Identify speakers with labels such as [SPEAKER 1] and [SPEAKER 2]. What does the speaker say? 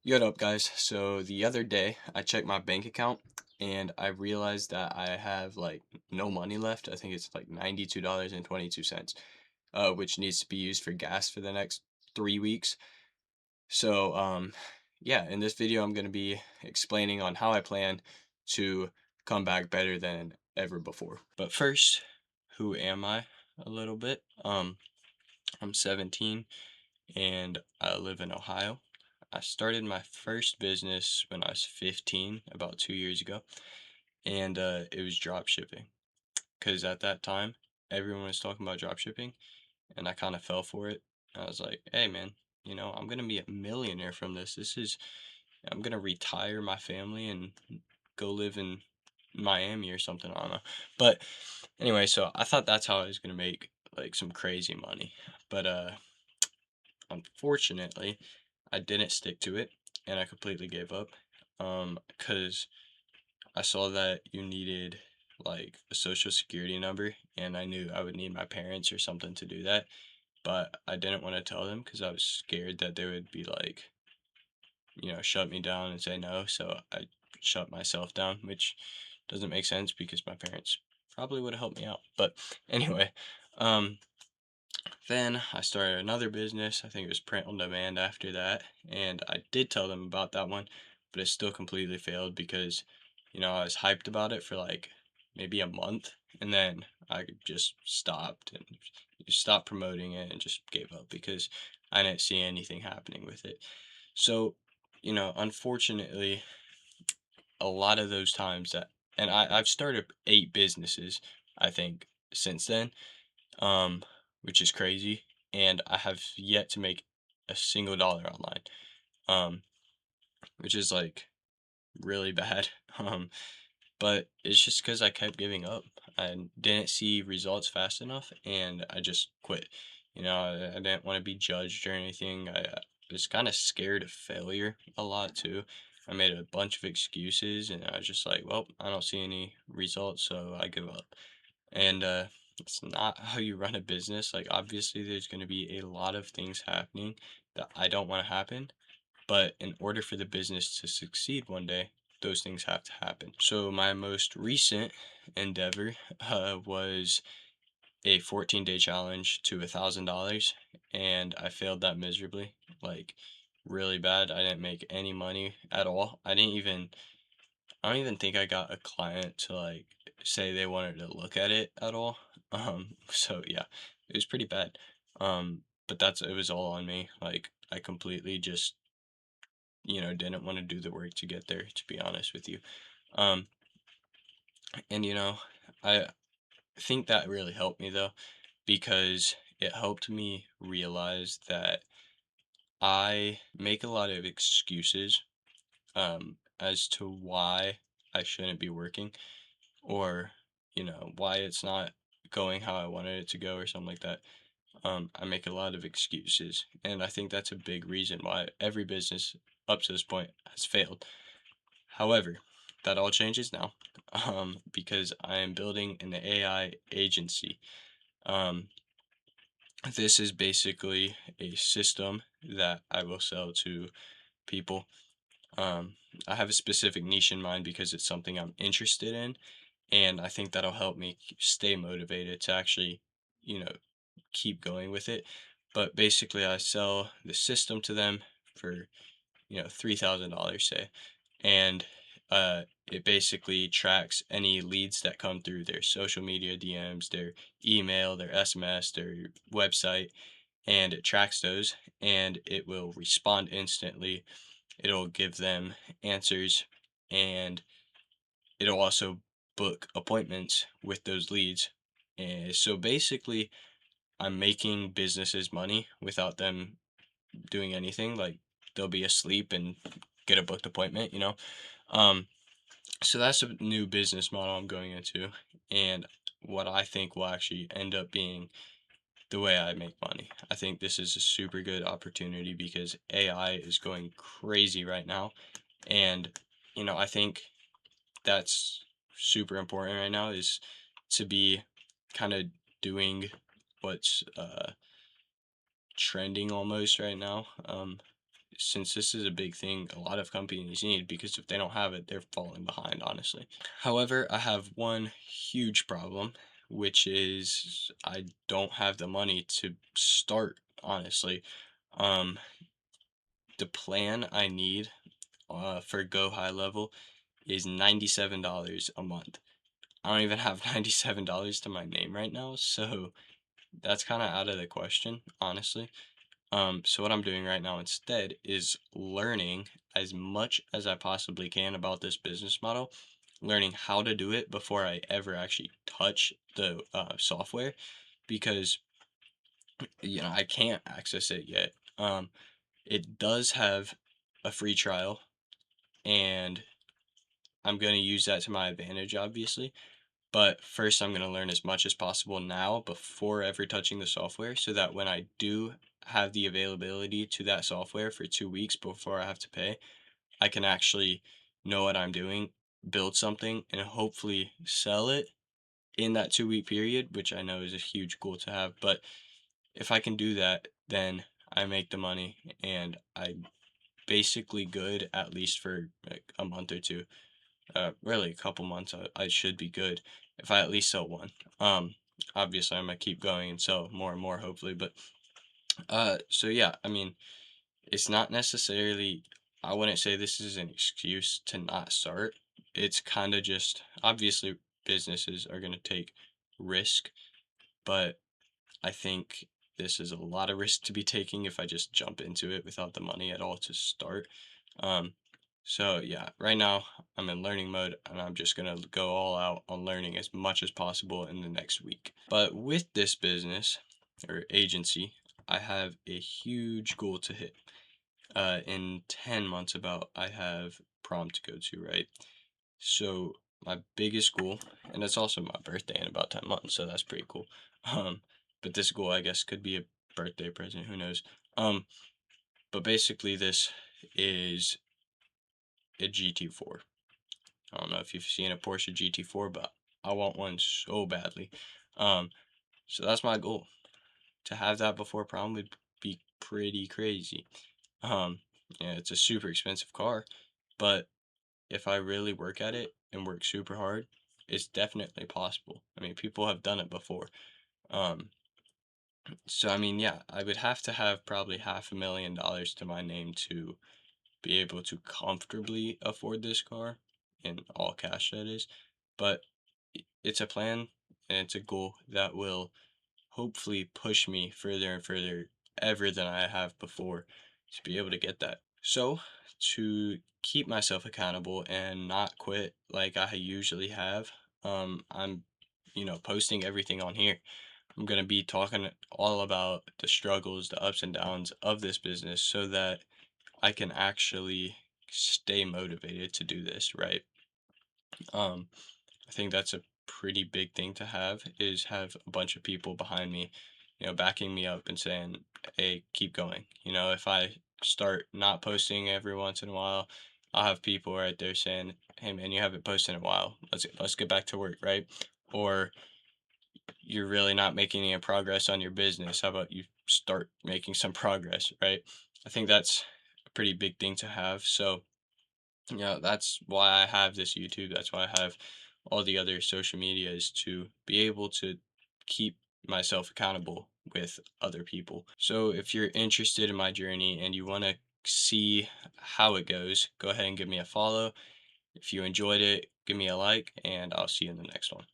[SPEAKER 1] What up, guys? So the other day, I checked my bank account and I realized that I have like no money left. I think it's like $92.22, which needs to be used for gas for the next 3 weeks. So, yeah, in this video, I'm going to be explaining on how I plan to come back better than ever before. But first, who am I a little bit? I'm 17 and I live in Ohio. I started my first business when I was 15, about 2 years ago, and it was drop shipping. Because at that time, everyone was talking about drop shipping, and I kind of fell for it. I was like, hey, man, I'm going to be a millionaire from this. I'm going to retire my family and go live in Miami or something. I don't know. But anyway, so I thought that's how I was going to make like some crazy money. But unfortunately, I didn't stick to it and I completely gave up. Because I saw that you needed like a social security number and I knew I would need my parents or something to do that, but I didn't want to tell them because I was scared that they would be like, shut me down and say no. So I shut myself down, which doesn't make sense because my parents probably would have helped me out. But anyway, um, then I started another business. I think it was print on demand after that. And I did tell them about that one, but it still completely failed because, I was hyped about it for like maybe a month. And then I just stopped and just stopped promoting it and just gave up because I didn't see anything happening with it. So, unfortunately, a lot of those times and I've started 8 businesses, I think, since then, um, which is crazy. And I have yet to make a single dollar online, um, which is like really bad. Um, but it's just because I kept giving up. I didn't see results fast enough, and I just quit. I didn't want to be judged or anything. I was kind of scared of failure a lot too. I made a bunch of excuses, and I was just like, well, I don't see any results, so I give up. And it's not how you run a business. Like, obviously, there's going to be a lot of things happening that I don't want to happen. But in order for the business to succeed one day, those things have to happen. So, my most recent endeavor was a 14-day challenge to $1,000. And I failed that miserably. Like, really bad. I didn't make any money at all. I don't even think I got a client to like say they wanted to look at it at all. So yeah, it was pretty bad. But it was all on me. Like I completely just, didn't want to do the work to get there, to be honest with you. Um, and I think that really helped me though, because it helped me realize that I make a lot of excuses as to why I shouldn't be working, or why it's not going how I wanted it to go or something like that. I make a lot of excuses, and I think that's a big reason why every business up to this point has failed. However, that all changes now, because I am building an AI agency. Um, this is basically a system that I will sell to people. Um, I have a specific niche in mind because it's something I'm interested in, and I think that'll help me stay motivated to actually, you know, keep going with it. But basically, I sell the system to them for $3,000, say, and it basically tracks any leads that come through their social media DMs, their email, their SMS, their website, and it tracks those, and it will respond instantly. It'll give them answers, and it'll also book appointments with those leads. And so basically, I'm making businesses money without them doing anything. Like they'll be asleep and get a booked appointment. Um, so that's a new business model I'm going into, and what I think will actually end up being the way I make money. I think this is a super good opportunity because AI is going crazy right now, and I think that's super important right now is to be kind of doing what's trending almost right now. since this is a big thing a lot of companies need, because if they don't have it, they're falling behind, honestly. However, I have one huge problem, which is I don't have the money to start, honestly. Um, the plan I need for Go High Level is $97 a month. I don't even have $97 to my name right now, so that's kind of out of the question, honestly. So what I'm doing right now instead is learning as much as I possibly can about this business model, learning how to do it before I ever actually touch the software, because I can't access it yet. It does have a free trial, and I'm going to use that to my advantage, obviously. But first, I'm going to learn as much as possible now before ever touching the software, so that when I do have the availability to that software for 2 weeks before I have to pay, I can actually know what I'm doing, build something, and hopefully sell it in that 2 week period, which I know is a huge goal to have. But if I can do that, then I make the money and I'm basically good, at least for like a month or two. Really a couple months, I should be good if I at least sell one. Um, Obviously I'm gonna keep going and sell more and more, hopefully. But so yeah, I mean, it's not necessarily. I wouldn't say this is an excuse to not start. It's kind of just, obviously businesses are gonna take risk, but I think this is a lot of risk to be taking if I just jump into it without the money at all to start. Um, so yeah, right now I'm in learning mode and I'm just gonna go all out on learning as much as possible in the next week. But with this business or agency, I have a huge goal to hit. In 10 months about, I have prom to go to, right? So my biggest goal, and it's also my birthday in about 10 months, so that's pretty cool. Um, but this goal, I guess, could be a birthday present, who knows? Um, but basically, this is a GT4. I don't know if you've seen a Porsche GT4, but I want one so badly. Um, so that's my goal. To have that before prom would be pretty crazy. Um, yeah, it's a super expensive car, but if I really work at it and work super hard, it's definitely possible. I mean, people have done it before. Um, so I mean, yeah, I would have to have probably $500,000 to my name to be able to comfortably afford this car, in all cash that is. But it's a plan and it's a goal that will hopefully push me further and further ever than I have before to be able to get that. So, to keep myself accountable and not quit like I usually have, I'm, posting everything on here. I'm going to be talking all about the struggles, the ups and downs of this business so that I can actually stay motivated to do this, right? Um, I think that's a pretty big thing to have a bunch of people behind me, backing me up and saying, "Hey, keep going." If I start not posting every once in a while, I'll have people right there saying, "Hey, man, you haven't posted in a while. Let's get back to work, right?" Or you're really not making any progress on your business. How about you start making some progress, right? I think that's a pretty big thing to have. So yeah, that's why I have this YouTube. That's why I have all the other social medias, to be able to keep myself accountable with other people. So if you're interested in my journey and you want to see how it goes, go ahead and give me a follow. If you enjoyed it, give me a like, and I'll see you in the next one.